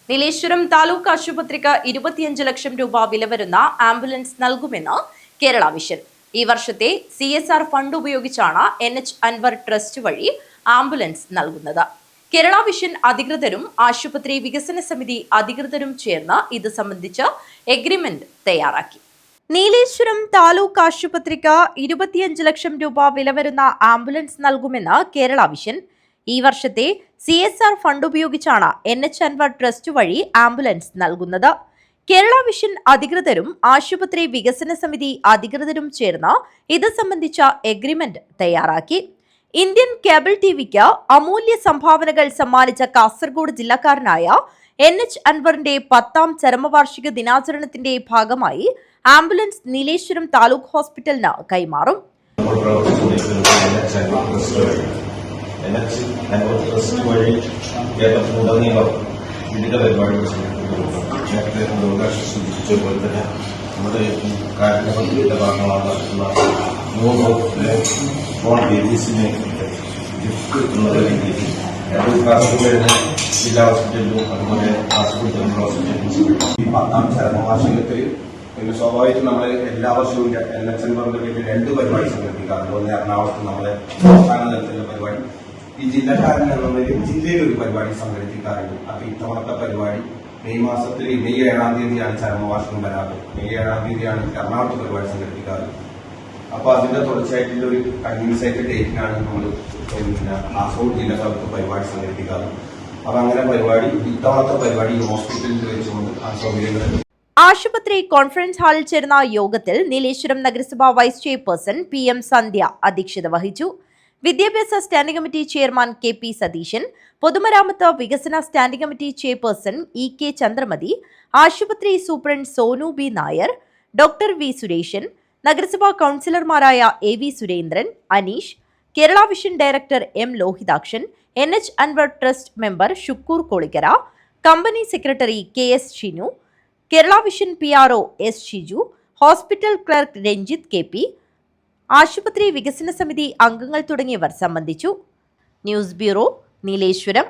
നീലേശ്വരം താലൂക്ക് ആശുപത്രിക്ക് 25 ലക്ഷം രൂപ വില വരുന്ന ആംബുലൻസ് നൽകുമെന്ന് കേരള വിഷൻ. ഈ വർഷത്തെ CSR ഫണ്ട് ഉപയോഗിച്ചാണ് NH അൻവർ ട്രസ്റ്റ് വഴി ആംബുലൻസ് നൽകുന്നത്. കേരള വിഷൻ അധികൃതരും ആശുപത്രി വികസന സമിതി അധികൃതരും ചേർന്ന് ഇത് സംബന്ധിച്ച് എഗ്രിമെന്റ് തയ്യാറാക്കി. നീലേശ്വരം താലൂക്ക് ആശുപത്രിക്ക് 25 ലക്ഷം രൂപ വില വരുന്ന ആംബുലൻസ് നൽകുമെന്ന് കേരള വിഷൻ. ഈ വർഷത്തെ CSR ഫണ്ട് ഉപയോഗിച്ചാണ് NH അൻവർ ട്രസ്റ്റ് വഴി ആംബുലൻസ് നൽകുന്നത്. കേരള വിഷൻ അധികൃതരും ആശുപത്രി വികസന സമിതി അധികൃതരും ചേർന്ന് ഇത് സംബന്ധിച്ച എഗ്രിമെന്റ് തയ്യാറാക്കി. ഇന്ത്യൻ കേബിൾ ടിവിക്ക് അമൂല്യ സംഭാവനകൾ സമ്മാനിച്ച കാസർഗോഡ് ജില്ലക്കാരനായ NH അൻവറിന്റെ 10ാം ചരമവാർഷിക ദിനാചരണത്തിന്റെ ഭാഗമായി ആംബുലൻസ് നീലേശ്വരം താലൂക്ക് ഹോസ്പിറ്റലിന് കൈമാറും. ട്രസ്റ്റ് വഴി കേരളത്തിലുടനീളം വിവിധ പരിപാടികൾ സംഘടിപ്പിക്കുന്നുണ്ട്. നേരത്തെ സൂചിപ്പിച്ച പോലെ തന്നെ നമ്മുടെ ഈ കാര്യങ്ങളുടെ ഭാഗമാണ് നടത്തുന്ന ഫോൺ ബേബീസിനെ ഗിഫ്റ്റ് എന്നുള്ള രീതിയിൽ കാസർഗോഡ് ജില്ലാ ഹോസ്പിറ്റലിലും അതുപോലെ കാസർഗോഡ് ജനറൽ ഹോസ്പിറ്റലിലും ഈ 10ാം ചരമവാർഷികത്തിൽ പിന്നെ സ്വാഭാവികമായിട്ടും നമ്മൾ എല്ലാ വർഷവും NH അൻവറിന്റെ പേരിൽ 2 പരിപാടി സംഘടിപ്പിക്കാറുണ്ട്. ഒന്ന് എറണാകുളത്ത് നമ്മളെ സംസ്ഥാന തലത്തിലുള്ള പരിപാടി, ഈ ജില്ലക്കാരൻ എന്നുള്ളതിൽ ജില്ലയിൽ ഒരു പരിപാടി സംഘടിപ്പിക്കാറുണ്ട്. അപ്പൊ ഇത്തവണത്തെ പരിപാടി മെയ് 7-ാം തീയതിയാണ് ചരമവാർഷികം വരാറ്. മെയ് 7-ാം തീയതിയാണ് എറണാകുളത്ത് പരിപാടി സംഘടിപ്പിക്കാറ്. അപ്പൊ അതിന്റെ തുടർച്ചയായിട്ടുള്ള ഒരു കൺവീൻസ് ആയിട്ട് ഡേറ്റിനാണ് നമ്മൾ കാസർഗോഡ് ജില്ലക്കാർക്ക് പരിപാടി സംഘടിപ്പിക്കാറ്. അപ്പൊ അങ്ങനെ പരിപാടി ഇത്തവണത്തെ പരിപാടി ഹോസ്പിറ്റലിൽ വെച്ചുകൊണ്ട് ആ സൗകര്യങ്ങൾ ആശുപത്രി കോൺഫറൻസ് ഹാളിൽ ചേർന്ന യോഗത്തിൽ നീലേശ്വരം നഗരസഭ വൈസ് ചെയർപേഴ്സൺ PM സന്ധ്യ അധ്യക്ഷത വഹിച്ചു. വിദ്യാഭ്യാസ standing committee chairman KP Satheesan, പൊതുമരാമത്ത് വികസന standing committee chairperson EK Chandramathi, ആശുപത്രി superintendent Sonu B Nair, doctor V Sureshan, നഗരസഭാ കൌൺസിലർമാരായ AV Surendran, Aneesh, Kerala vision director M Lohithakshan, NH Anwar trust member Shukkur Kolikkara, company secretary KS Shinu, Kerala vision PRO S Shiju, hospital clerk Ranjith KP, ആശുപത്രി വികസന സമിതി അംഗങ്ങൾ തുടങ്ങിയവർ സംബന്ധിച്ചു. News bureau, Nileshwaram.